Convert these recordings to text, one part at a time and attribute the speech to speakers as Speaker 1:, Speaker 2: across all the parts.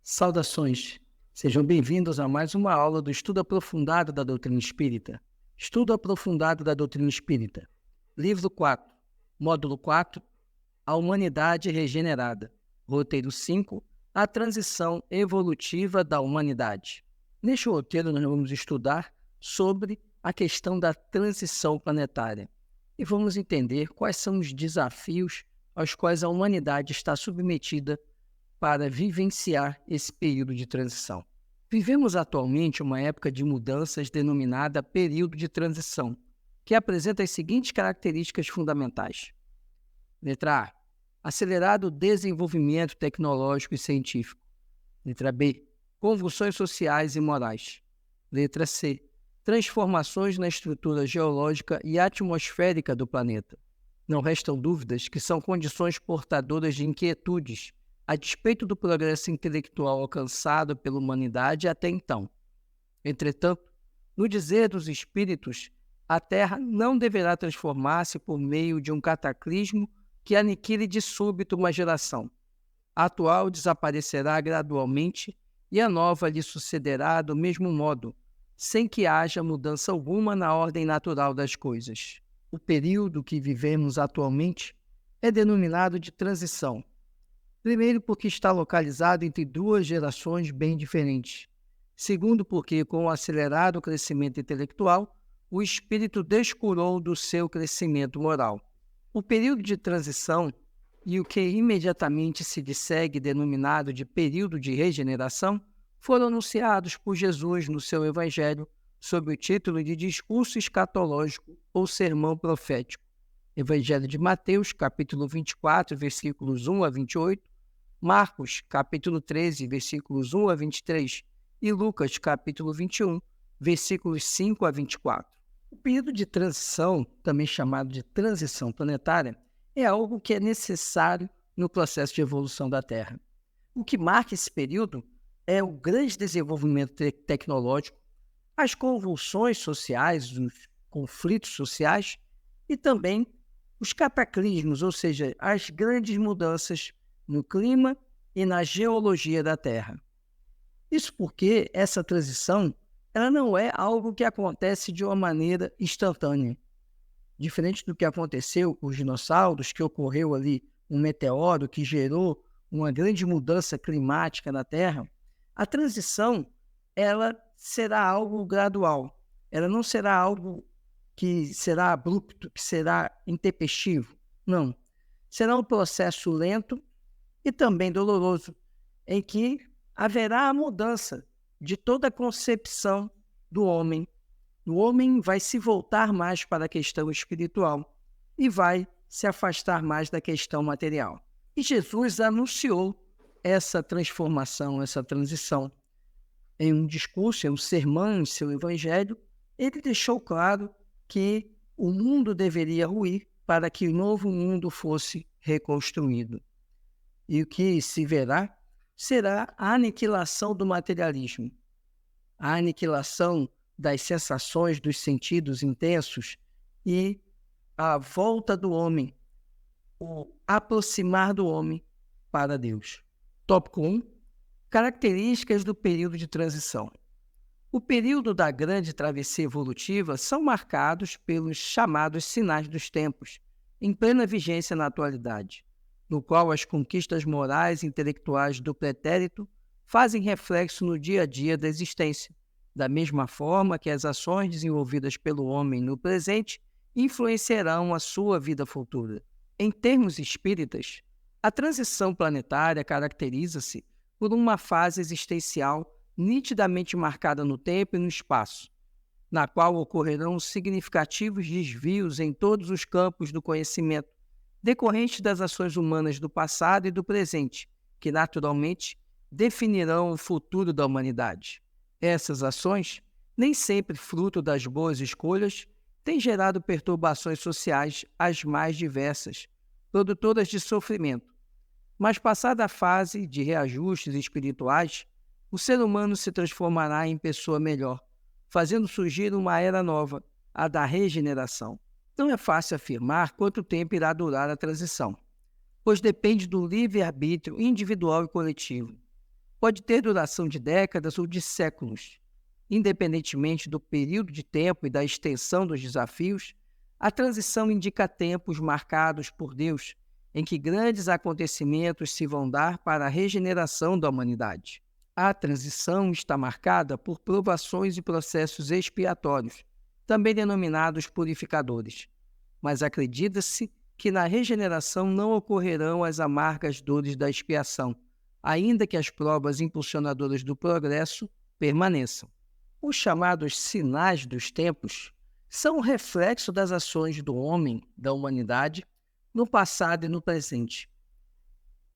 Speaker 1: Saudações! Sejam bem-vindos a mais uma aula do Estudo Aprofundado da Doutrina Espírita. Estudo Aprofundado da Doutrina Espírita. Livro 4, Módulo 4, A Humanidade Regenerada. Roteiro 5, A Transição Evolutiva da Humanidade. Neste roteiro, nós vamos estudar sobre a questão da transição planetária e vamos entender quais são os desafios aos quais a humanidade está submetida para vivenciar esse período de transição. Vivemos atualmente uma época de mudanças denominada período de transição, que apresenta as seguintes características fundamentais. Letra A. Acelerado desenvolvimento tecnológico e científico. Letra B. Convulsões sociais e morais. Letra C. Transformações na estrutura geológica e atmosférica do planeta. Não restam dúvidas que são condições portadoras de inquietudes a despeito do progresso intelectual alcançado pela humanidade até então. Entretanto, no dizer dos espíritos, a Terra não deverá transformar-se por meio de um cataclismo que aniquile de súbito uma geração. A atual desaparecerá gradualmente e a nova lhe sucederá do mesmo modo, sem que haja mudança alguma na ordem natural das coisas. O período que vivemos atualmente é denominado de transição. Primeiro, porque está localizado entre duas gerações bem diferentes. Segundo, porque, com o acelerado crescimento intelectual, o espírito descurou do seu crescimento moral. O período de transição e o que imediatamente se lhe segue, denominado de período de regeneração, foram anunciados por Jesus no seu Evangelho sob o título de Discurso Escatológico ou Sermão Profético. Evangelho de Mateus, capítulo 24, versículos 1 a 28, Marcos, capítulo 13, versículos 1 a 23 e Lucas, capítulo 21, versículos 5 a 24. O período de transição, também chamado de transição planetária, é algo que é necessário no processo de evolução da Terra. O que marca esse período é o grande desenvolvimento tecnológico, as convulsões sociais, os conflitos sociais e também os cataclismos, ou seja, as grandes mudanças no clima e na geologia da Terra. Isso porque essa transição ela não é algo que acontece de uma maneira instantânea. Diferente do que aconteceu com os dinossauros, que ocorreu ali um meteoro que gerou uma grande mudança climática na Terra, a transição ela será algo gradual. Ela não será algo que será abrupto, que será intempestivo. Não. Será um processo lento e também doloroso, em que haverá a mudança de toda a concepção do homem. O homem vai se voltar mais para a questão espiritual e vai se afastar mais da questão material. E Jesus anunciou essa transformação, essa transição. Em um discurso, em um sermão, em seu evangelho, ele deixou claro que o mundo deveria ruir para que o novo mundo fosse reconstruído. E o que se verá será a aniquilação do materialismo, a aniquilação das sensações, dos sentidos intensos e a volta do homem, o aproximar do homem para Deus. Tópico 1. Características do período de transição. O período da grande travessia evolutiva são marcados pelos chamados sinais dos tempos, em plena vigência na atualidade, no qual as conquistas morais e intelectuais do pretérito fazem reflexo no dia a dia da existência, da mesma forma que as ações desenvolvidas pelo homem no presente influenciarão a sua vida futura. Em termos espíritas, a transição planetária caracteriza-se por uma fase existencial nitidamente marcada no tempo e no espaço, na qual ocorrerão significativos desvios em todos os campos do conhecimento, decorrentes das ações humanas do passado e do presente, que naturalmente definirão o futuro da humanidade. Essas ações, nem sempre fruto das boas escolhas, têm gerado perturbações sociais as mais diversas, produtoras de sofrimento. Mas passada a fase de reajustes espirituais, o ser humano se transformará em pessoa melhor, fazendo surgir uma era nova, a da regeneração. Não é fácil afirmar quanto tempo irá durar a transição, pois depende do livre-arbítrio individual e coletivo. pode ter duração de décadas ou de séculos. Independentemente do período de tempo e da extensão dos desafios, a transição indica tempos marcados por Deus, em que grandes acontecimentos se vão dar para a regeneração da humanidade. A transição está marcada por provações e processos expiatórios, também denominados purificadores. Mas acredita-se que na regeneração não ocorrerão as amargas dores da expiação, ainda que as provas impulsionadoras do progresso permaneçam. Os chamados sinais dos tempos são um reflexo das ações do homem, da humanidade, no passado e no presente.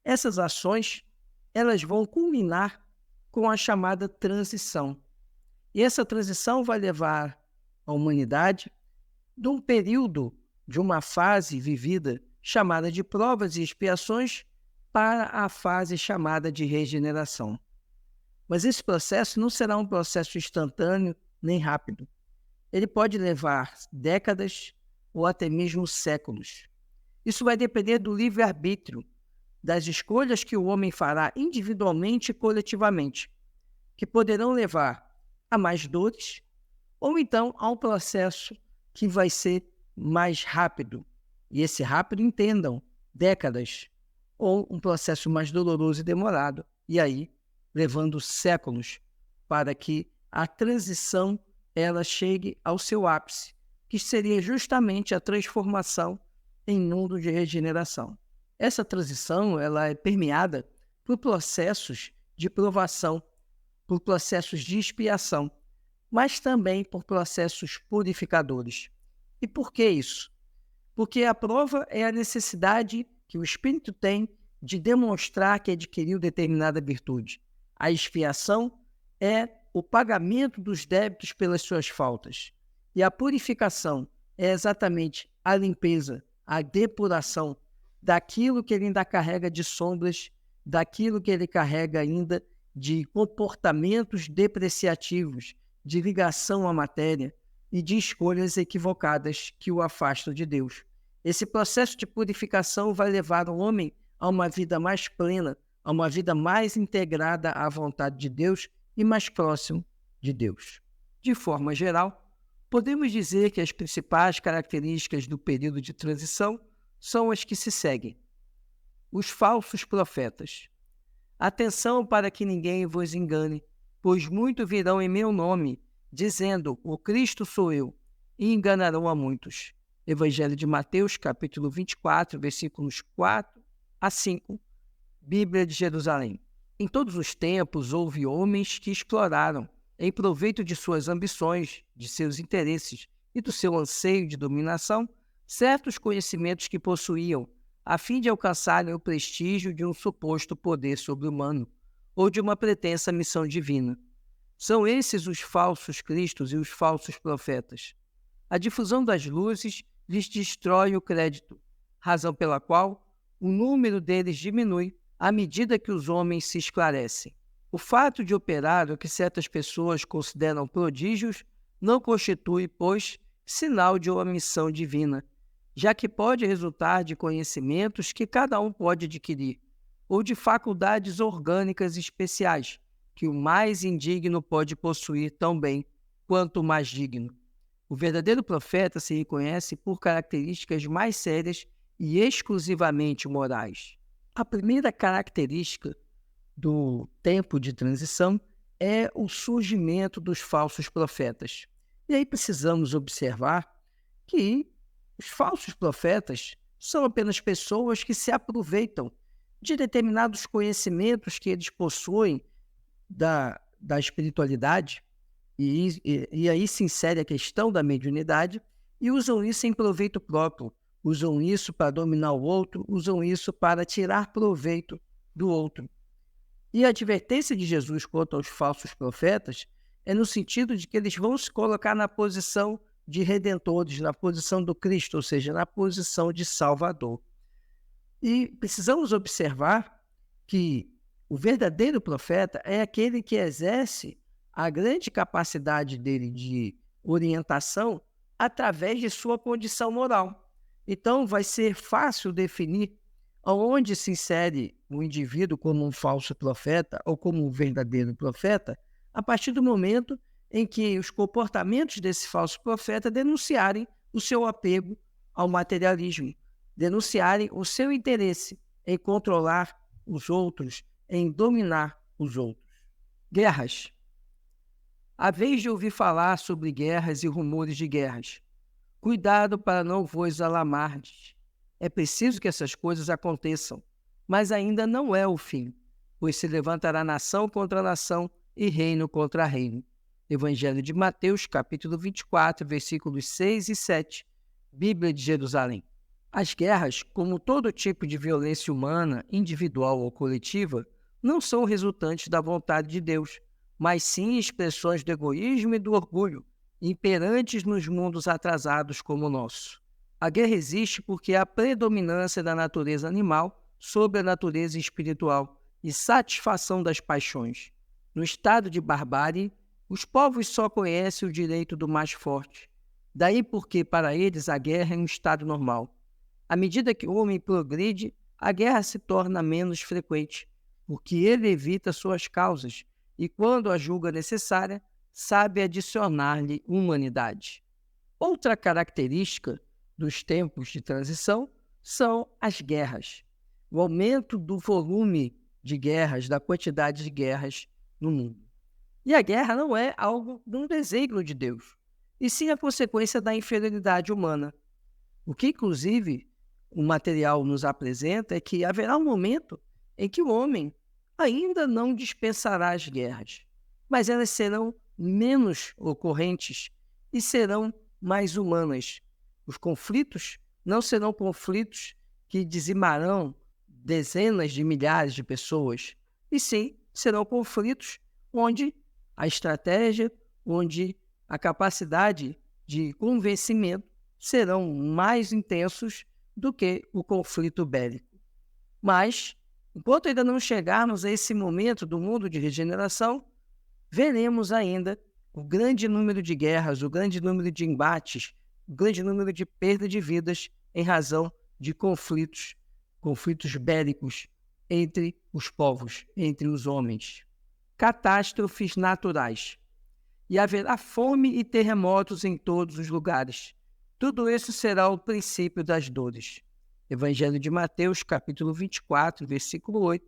Speaker 1: Essas ações, elas vão culminar com a chamada transição. E essa transição vai levar a humanidade de um período, de uma fase vivida chamada de provas e expiações para a fase chamada de regeneração. Mas esse processo não será um processo instantâneo nem rápido. Ele pode levar décadas ou até mesmo séculos. Isso vai depender do livre-arbítrio, das escolhas que o homem fará individualmente e coletivamente, que poderão levar a mais dores ou então a um processo que vai ser mais rápido. E esse rápido, entendam, décadas, ou um processo mais doloroso e demorado, e aí levando séculos para que a transição ela chegue ao seu ápice, que seria justamente a transformação em mundo de regeneração. Essa transição ela é permeada por processos de provação, por processos de expiação, mas também por processos purificadores. E por que isso? Porque a prova é a necessidade que o espírito tem de demonstrar que adquiriu determinada virtude. A expiação é o pagamento dos débitos pelas suas faltas. E a purificação é exatamente a limpeza, a depuração daquilo que ele ainda carrega de sombras, daquilo que ele carrega ainda de comportamentos depreciativos, de ligação à matéria e de escolhas equivocadas que o afastam de Deus. Esse processo de purificação vai levar o homem a uma vida mais plena, a uma vida mais integrada à vontade de Deus e mais próximo de Deus. De forma geral, podemos dizer que as principais características do período de transição são as que se seguem. Os falsos profetas. Atenção para que ninguém vos engane, pois muitos virão em meu nome, dizendo, o Cristo sou eu, e enganarão a muitos. Evangelho de Mateus, capítulo 24, versículos 4 a 5, Bíblia de Jerusalém. Em todos os tempos houve homens que exploraram, em proveito de suas ambições, de seus interesses e do seu anseio de dominação, certos conhecimentos que possuíam, a fim de alcançarem o prestígio de um suposto poder sobre-humano ou de uma pretensa missão divina. São esses os falsos cristos e os falsos profetas. A difusão das luzes lhes destrói o crédito, razão pela qual o número deles diminui à medida que os homens se esclarecem. O fato de operar o que certas pessoas consideram prodígios não constitui, pois, sinal de uma missão divina, já que pode resultar de conhecimentos que cada um pode adquirir, ou de faculdades orgânicas especiais, que o mais indigno pode possuir tão bem quanto o mais digno. O verdadeiro profeta se reconhece por características mais sérias e exclusivamente morais. A primeira característica do tempo de transição é o surgimento dos falsos profetas. E aí precisamos observar que os falsos profetas são apenas pessoas que se aproveitam de determinados conhecimentos que eles possuem da espiritualidade, e aí se insere a questão da mediunidade, e usam isso em proveito próprio, usam isso para dominar o outro, usam isso para tirar proveito do outro. E a advertência de Jesus quanto aos falsos profetas é no sentido de que eles vão se colocar na posição de redentores, na posição do Cristo, ou seja, na posição de Salvador. E precisamos observar que o verdadeiro profeta é aquele que exerce a grande capacidade dele de orientação através de sua condição moral. Então, vai ser fácil definir Onde se insere o indivíduo como um falso profeta ou como um verdadeiro profeta, a partir do momento em que os comportamentos desse falso profeta denunciarem o seu apego ao materialismo, denunciarem o seu interesse em controlar os outros, em dominar os outros. Guerras. Há vez de ouvir falar sobre guerras e rumores de guerras. Cuidado para não vos alarmardes. É preciso que essas coisas aconteçam, mas ainda não é o fim, pois se levantará nação contra nação e reino contra reino. Evangelho de Mateus, capítulo 24, versículos 6 e 7, Bíblia de Jerusalém. As guerras, como todo tipo de violência humana, individual ou coletiva, não são resultantes da vontade de Deus, mas sim expressões do egoísmo e do orgulho, imperantes nos mundos atrasados como o nosso. A guerra existe porque há predominância da natureza animal sobre a natureza espiritual e satisfação das paixões. No estado de barbárie, os povos só conhecem o direito do mais forte. Daí porque, para eles, a guerra é um estado normal. À medida que o homem progride, a guerra se torna menos frequente, porque ele evita suas causas e, quando a julga necessária, sabe adicionar-lhe humanidade. Outra característica dos tempos de transição são as guerras. O aumento do volume de guerras, da quantidade de guerras no mundo. E a guerra não é algo de um desígnio de Deus, e sim a consequência da inferioridade humana. O que, inclusive, o material nos apresenta é que haverá um momento em que o homem ainda não dispensará as guerras, mas elas serão menos ocorrentes e serão mais humanas. Os conflitos não serão conflitos que dizimarão dezenas de milhares de pessoas, e sim serão conflitos onde a estratégia, onde a capacidade de convencimento serão mais intensos do que o conflito bélico. Mas, enquanto ainda não chegarmos a esse momento do mundo de regeneração, veremos ainda o grande número de guerras, o grande número de embates, o grande número de perda de vidas em razão de conflitos bélicos entre os povos, entre os homens. Catástrofes naturais. E haverá fome e terremotos em todos os lugares. Tudo isso será o princípio das dores. Evangelho de Mateus, capítulo 24, versículo 8,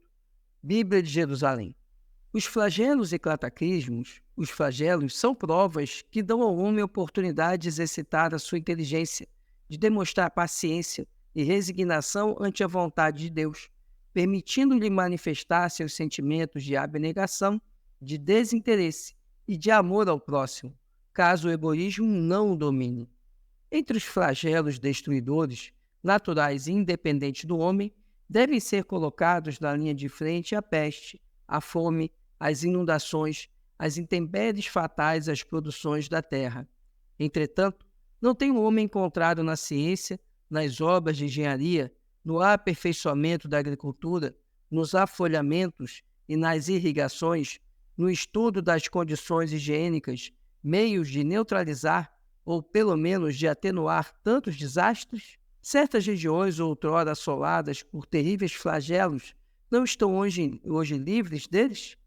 Speaker 1: Bíblia de Jerusalém. Os flagelos e cataclismos, os flagelos são provas que dão ao homem a oportunidade de exercitar a sua inteligência, de demonstrar paciência e resignação ante a vontade de Deus, permitindo-lhe manifestar seus sentimentos de abnegação, de desinteresse e de amor ao próximo, caso o egoísmo não o domine. Entre os flagelos destruidores, naturais e independentes do homem, devem ser colocados na linha de frente a peste, a fome, as inundações, as intempéries fatais às produções da terra. Entretanto, não tem o homem encontrado na ciência, nas obras de engenharia, no aperfeiçoamento da agricultura, nos afolhamentos e nas irrigações, no estudo das condições higiênicas, meios de neutralizar ou pelo menos de atenuar tantos desastres? Certas regiões outrora assoladas por terríveis flagelos não estão hoje livres deles?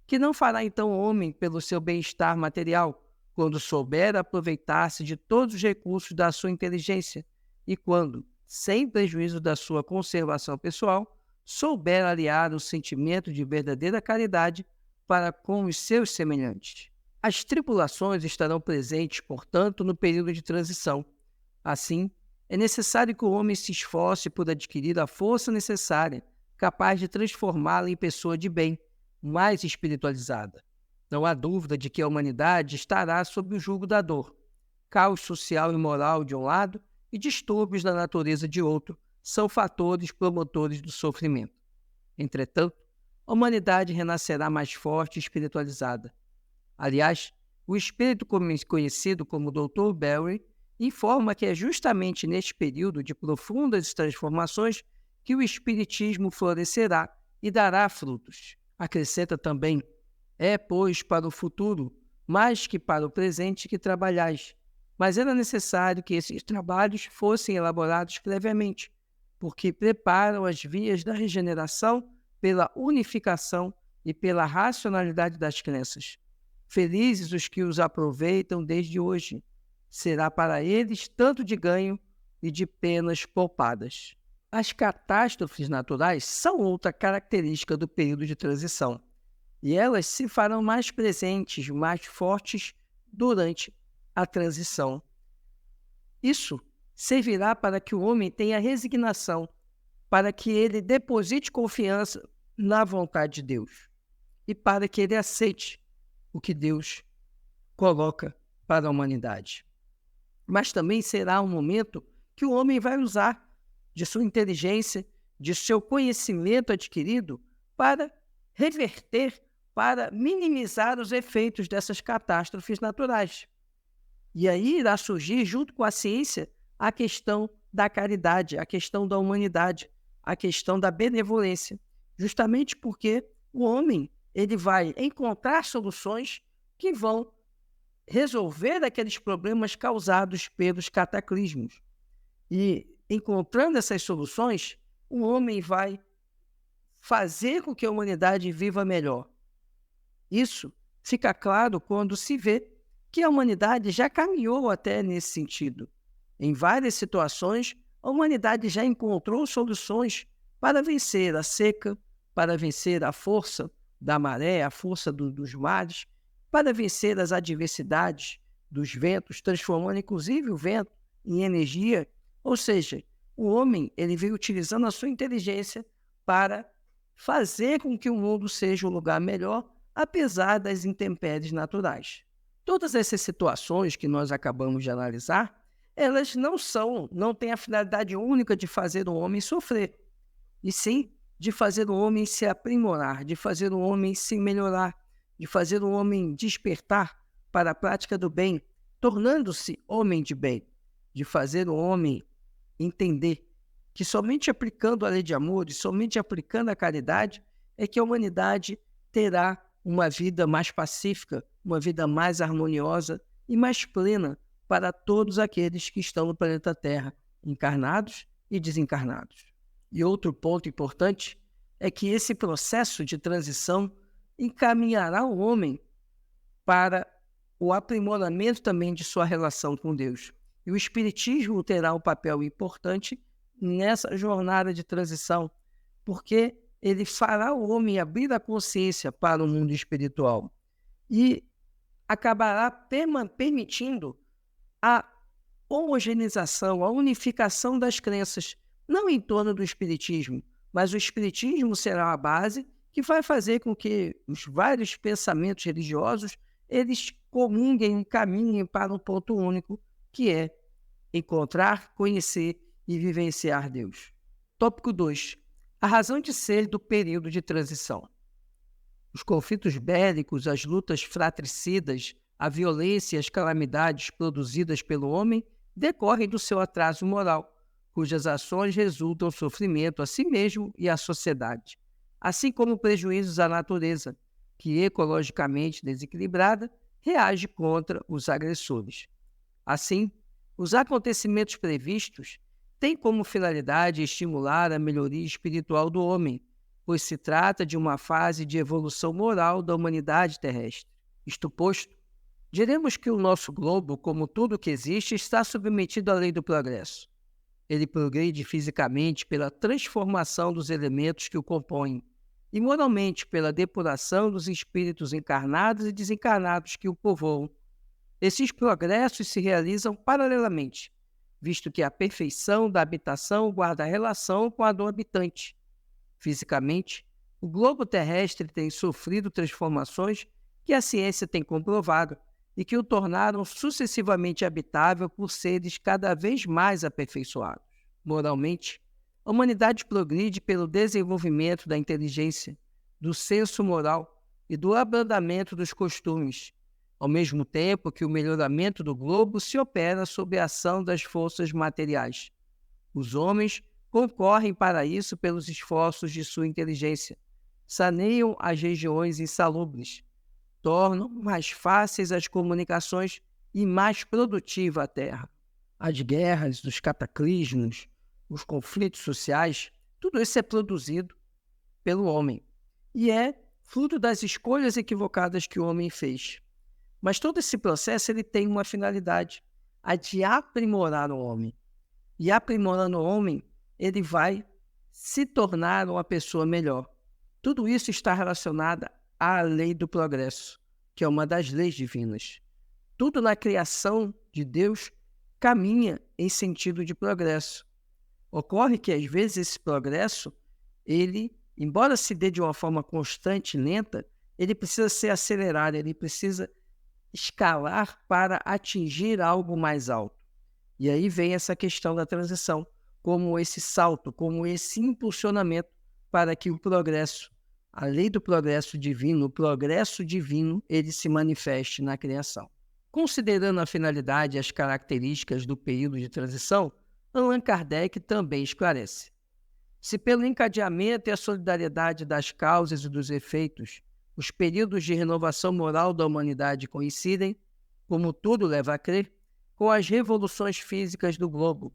Speaker 1: Que não fará então o homem pelo seu bem-estar material, quando souber aproveitar-se de todos os recursos da sua inteligência e quando, sem prejuízo da sua conservação pessoal, souber aliar o sentimento de verdadeira caridade para com os seus semelhantes? As tribulações estarão presentes, portanto, no período de transição. Assim, é necessário que o homem se esforce por adquirir a força necessária, capaz de transformá-la em pessoa de bem, mais espiritualizada. Não há dúvida de que a humanidade estará sob o jugo da dor. Caos social e moral de um lado e distúrbios da natureza de outro são fatores promotores do sofrimento. Entretanto, a humanidade renascerá mais forte e espiritualizada. Aliás, o espírito conhecido como Dr. Berry informa que é justamente neste período de profundas transformações que o espiritismo florescerá e dará frutos. Acrescenta também: é, pois, para o futuro, mais que para o presente, que trabalhais. Mas era necessário que esses trabalhos fossem elaborados previamente, porque preparam as vias da regeneração pela unificação e pela racionalidade das crenças. Felizes os que os aproveitam desde hoje. Será para eles tanto de ganho e de penas poupadas. As catástrofes naturais são outra característica do período de transição, e elas se farão mais presentes, mais fortes durante a transição. Isso servirá para que o homem tenha resignação, para que ele deposite confiança na vontade de Deus e para que ele aceite o que Deus coloca para a humanidade. Mas também será um momento que o homem vai usar de sua inteligência, de seu conhecimento adquirido para reverter, para minimizar os efeitos dessas catástrofes naturais. E aí irá surgir, junto com a ciência, a questão da caridade, a questão da humanidade, a questão da benevolência, justamente porque o homem ele vai encontrar soluções que vão resolver aqueles problemas causados pelos cataclismos. E, encontrando essas soluções, o homem vai fazer com que a humanidade viva melhor. Isso fica claro quando se vê que a humanidade já caminhou até nesse sentido. Em várias situações, a humanidade já encontrou soluções para vencer a seca, para vencer a força da maré, a força dos mares, para vencer as adversidades dos ventos, transformando inclusive o vento em energia. Ou seja, o homem ele veio utilizando a sua inteligência para fazer com que o mundo seja um lugar melhor, apesar das intempéries naturais. Todas essas situações que nós acabamos de analisar, elas não têm a finalidade única de fazer o homem sofrer, e sim de fazer o homem se aprimorar, de fazer o homem se melhorar, de fazer o homem despertar para a prática do bem, tornando-se homem de bem, de fazer o homem entender que somente aplicando a lei de amor e somente aplicando a caridade é que a humanidade terá uma vida mais pacífica, uma vida mais harmoniosa e mais plena para todos aqueles que estão no planeta Terra, encarnados e desencarnados. E outro ponto importante é que esse processo de transição encaminhará o homem para o aprimoramento também de sua relação com Deus. E o Espiritismo terá um papel importante nessa jornada de transição, porque ele fará o homem abrir a consciência para o mundo espiritual e acabará permitindo a homogeneização, a unificação das crenças, não em torno do Espiritismo, mas o Espiritismo será a base que vai fazer com que os vários pensamentos religiosos eles comunguem e caminhem para um ponto único, que é encontrar, conhecer e vivenciar Deus. Tópico 2. A razão de ser do período de transição. Os conflitos bélicos, as lutas fratricidas, a violência e as calamidades produzidas pelo homem decorrem do seu atraso moral, cujas ações resultam sofrimento a si mesmo e à sociedade, assim como prejuízos à natureza, que ecologicamente desequilibrada reage contra os agressores. Assim, os acontecimentos previstos têm como finalidade estimular a melhoria espiritual do homem, pois se trata de uma fase de evolução moral da humanidade terrestre. Isto posto, diremos que o nosso globo, como tudo que existe, está submetido à lei do progresso. Ele progride fisicamente pela transformação dos elementos que o compõem e moralmente pela depuração dos espíritos encarnados e desencarnados que o povoam. Esses progressos se realizam paralelamente, visto que a perfeição da habitação guarda relação com a do habitante. Fisicamente, o globo terrestre tem sofrido transformações que a ciência tem comprovado e que o tornaram sucessivamente habitável por seres cada vez mais aperfeiçoados. Moralmente, a humanidade progride pelo desenvolvimento da inteligência, do senso moral e do abrandamento dos costumes, ao mesmo tempo que o melhoramento do globo se opera sob a ação das forças materiais. Os homens concorrem para isso pelos esforços de sua inteligência, saneiam as regiões insalubres, tornam mais fáceis as comunicações e mais produtiva a terra. As guerras, os cataclismos, os conflitos sociais, tudo isso é produzido pelo homem e é fruto das escolhas equivocadas que o homem fez. Mas todo esse processo ele tem uma finalidade, a de aprimorar o homem. E aprimorando o homem, ele vai se tornar uma pessoa melhor. Tudo isso está relacionado à lei do progresso, que é uma das leis divinas. Tudo na criação de Deus caminha em sentido de progresso. Ocorre que, às vezes, esse progresso, ele, embora se dê de uma forma constante e lenta, ele precisa ser acelerado, ele precisa escalar para atingir algo mais alto. E aí vem essa questão da transição, como esse salto, como esse impulsionamento para que o progresso, a lei do progresso divino, o progresso divino, ele se manifeste na criação. Considerando a finalidade e as características do período de transição, Allan Kardec também esclarece. Se pelo encadeamento e a solidariedade das causas e dos efeitos, os períodos de renovação moral da humanidade coincidem, como tudo leva a crer, com as revoluções físicas do globo,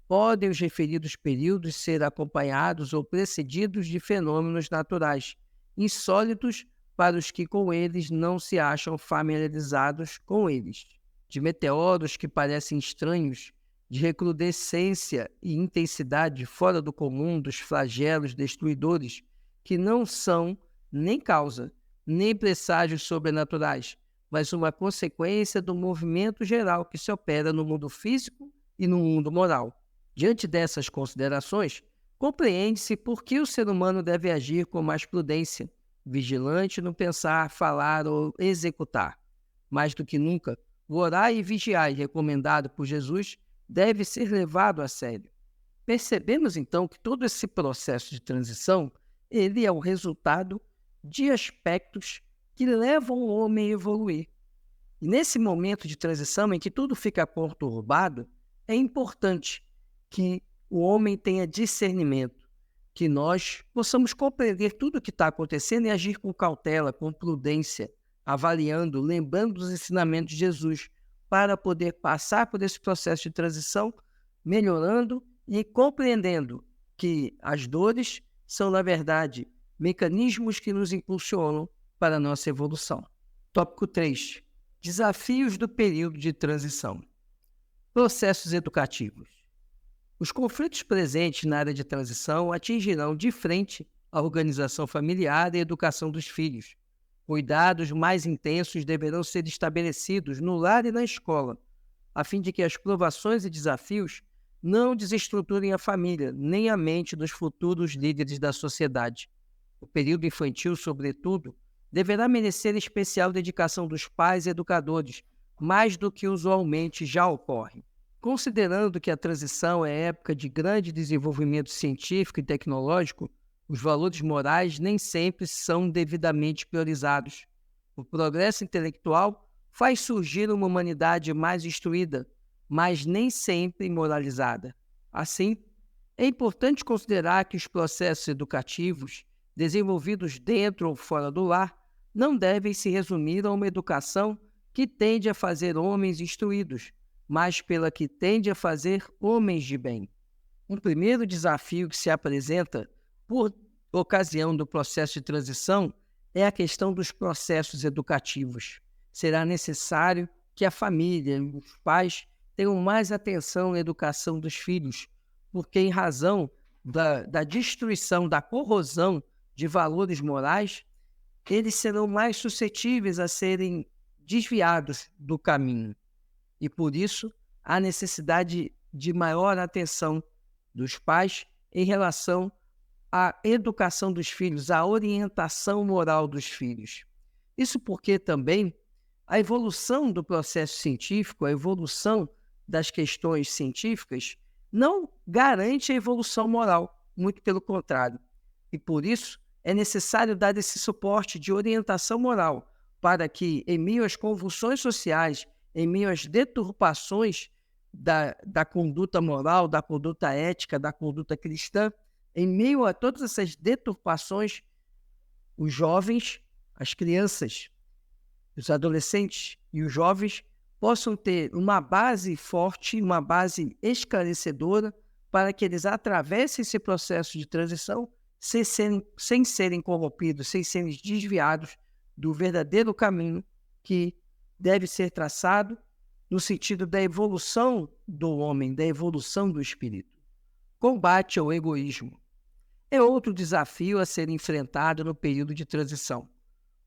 Speaker 1: podem os referidos períodos ser acompanhados ou precedidos de fenômenos naturais, insólitos para os que com eles não se acham familiarizados com eles, de meteoros que parecem estranhos, de recrudescência e intensidade fora do comum dos flagelos destruidores, que não são nem causa, nem presságios sobrenaturais, mas uma consequência do movimento geral que se opera no mundo físico e no mundo moral. Diante dessas considerações, compreende-se por que o ser humano deve agir com mais prudência, vigilante no pensar, falar ou executar. Mais do que nunca, o orar e vigiar recomendado por Jesus deve ser levado a sério. Percebemos então que todo esse processo de transição, ele é o resultado de aspectos que levam o homem a evoluir. E nesse momento de transição em que tudo fica conturbado, é importante que o homem tenha discernimento, que nós possamos compreender tudo o que está acontecendo e agir com cautela, com prudência, avaliando, lembrando dos ensinamentos de Jesus, para poder passar por esse processo de transição, melhorando e compreendendo que as dores são, na verdade, mecanismos que nos impulsionam para a nossa evolução. Tópico 3. Desafios do período de transição. Processos educativos. Os conflitos presentes na área de transição atingirão de frente a organização familiar e a educação dos filhos. Cuidados mais intensos deverão ser estabelecidos no lar e na escola, a fim de que as provações e desafios não desestruturem a família, nem a mente dos futuros líderes da sociedade. O período infantil, sobretudo, deverá merecer especial dedicação dos pais e educadores, mais do que usualmente já ocorre. Considerando que a transição é época de grande desenvolvimento científico e tecnológico, os valores morais nem sempre são devidamente priorizados. O progresso intelectual faz surgir uma humanidade mais instruída, mas nem sempre moralizada. Assim, é importante considerar que os processos educativos, desenvolvidos dentro ou fora do lar, não devem se resumir a uma educação que tende a fazer homens instruídos, mas pela que tende a fazer homens de bem. Um primeiro desafio que se apresenta por ocasião do processo de transição é a questão dos processos educativos. Será necessário que a família e os pais tenham mais atenção na educação dos filhos, porque em razão da destruição, da corrosão de valores morais, eles serão mais suscetíveis a serem desviados do caminho. E por isso, há necessidade de maior atenção dos pais em relação à educação dos filhos, à orientação moral dos filhos. Isso porque também a evolução do processo científico, a evolução das questões científicas, não garante a evolução moral, muito pelo contrário. E por isso, é necessário dar esse suporte de orientação moral para que, em meio às convulsões sociais, em meio às deturpações da conduta moral, da conduta ética, da conduta cristã, em meio a todas essas deturpações, os jovens, as crianças, os adolescentes e os jovens possam ter uma base forte, uma base esclarecedora para que eles atravessem esse processo de transição sem serem corrompidos, sem serem desviados do verdadeiro caminho que deve ser traçado no sentido da evolução do homem, da evolução do espírito. Combate ao egoísmo é outro desafio a ser enfrentado no período de transição,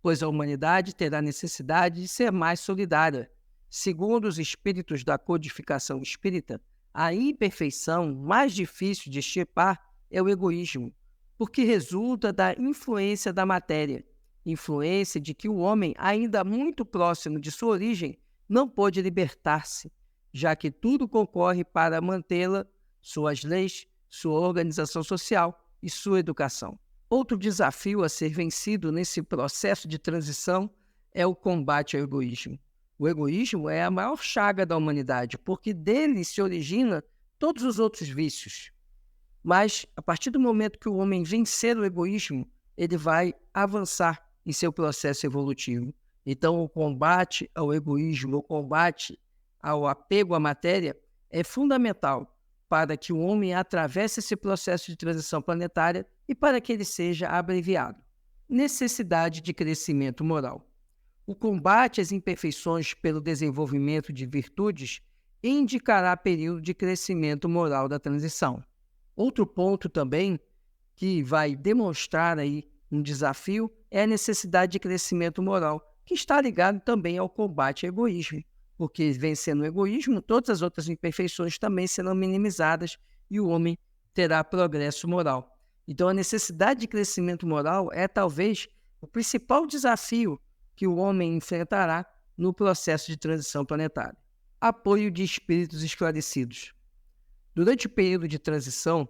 Speaker 1: pois a humanidade terá necessidade de ser mais solidária. Segundo os espíritos da codificação espírita, a imperfeição mais difícil de extirpar é o egoísmo, porque resulta da influência da matéria, influência de que o homem, ainda muito próximo de sua origem, não pôde libertar-se, já que tudo concorre para mantê-la, suas leis, sua organização social e sua educação. Outro desafio a ser vencido nesse processo de transição é o combate ao egoísmo. O egoísmo é a maior chaga da humanidade, porque dele se origina todos os outros vícios. Mas, a partir do momento que o homem vencer o egoísmo, ele vai avançar em seu processo evolutivo. Então, o combate ao egoísmo, o combate ao apego à matéria é fundamental para que o homem atravesse esse processo de transição planetária e para que ele seja abreviado. Necessidade de crescimento moral. O combate às imperfeições pelo desenvolvimento de virtudes indicará período de crescimento moral da transição. Outro ponto também que vai demonstrar aí um desafio é a necessidade de crescimento moral, que está ligado também ao combate ao egoísmo, porque vencendo o egoísmo, todas as outras imperfeições também serão minimizadas e o homem terá progresso moral. Então, a necessidade de crescimento moral é talvez o principal desafio que o homem enfrentará no processo de transição planetária. Apoio de espíritos esclarecidos. Durante o período de transição,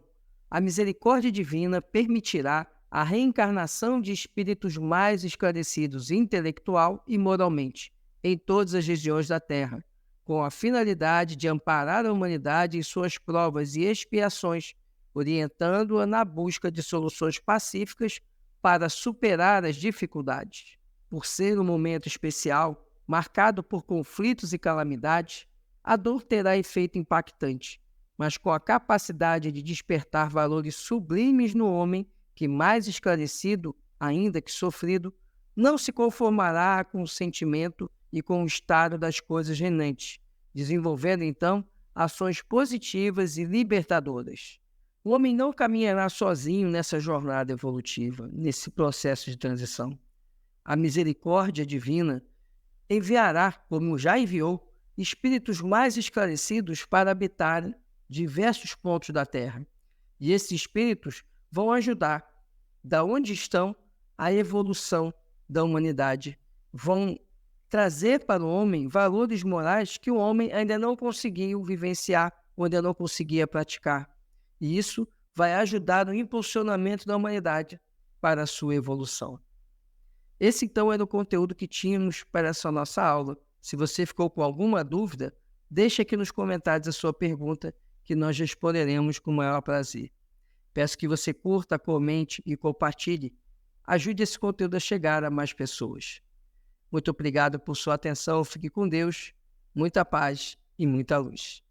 Speaker 1: a misericórdia divina permitirá a reencarnação de espíritos mais esclarecidos intelectual e moralmente em todas as regiões da Terra, com a finalidade de amparar a humanidade em suas provas e expiações, orientando-a na busca de soluções pacíficas para superar as dificuldades. Por ser um momento especial, marcado por conflitos e calamidades, a dor terá efeito impactante, mas com a capacidade de despertar valores sublimes no homem que, mais esclarecido, ainda que sofrido, não se conformará com o sentimento e com o estado das coisas renantes, desenvolvendo, então, ações positivas e libertadoras. O homem não caminhará sozinho nessa jornada evolutiva, nesse processo de transição. A misericórdia divina enviará, como já enviou, espíritos mais esclarecidos para habitar diversos pontos da Terra. E esses espíritos vão ajudar, da onde estão, a evolução da humanidade. Vão trazer para o homem valores morais que o homem ainda não conseguiu vivenciar ou ainda não conseguia praticar. E isso vai ajudar no impulsionamento da humanidade para a sua evolução. Esse, então, era o conteúdo que tínhamos para essa nossa aula. Se você ficou com alguma dúvida, deixe aqui nos comentários a sua pergunta, que nós responderemos com o maior prazer. Peço que você curta, comente e compartilhe. Ajude esse conteúdo a chegar a mais pessoas. Muito obrigado por sua atenção. Fique com Deus, muita paz e muita luz.